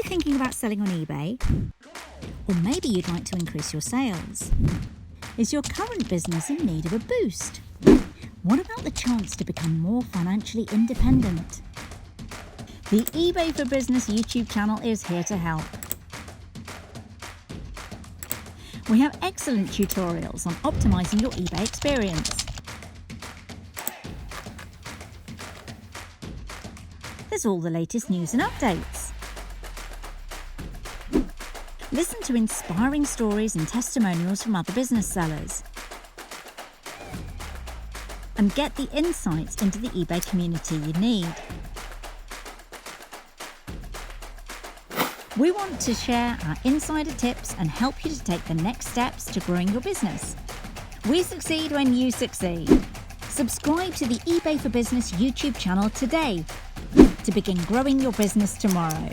you thinking about selling on eBay? Or maybe you'd like to increase your sales? Is your current business in need of a boost? What about the chance to become more financially independent? The eBay for Business YouTube channel is here to help. We have excellent tutorials on optimizing your eBay experience. There's all the latest news and updates. Listen to inspiring stories and testimonials from other business sellers. And get the insights into the eBay community you need. We want to share our insider tips and help you to take the next steps to growing your business. We succeed when you succeed. Subscribe to the eBay for Business YouTube channel today to begin growing your business tomorrow.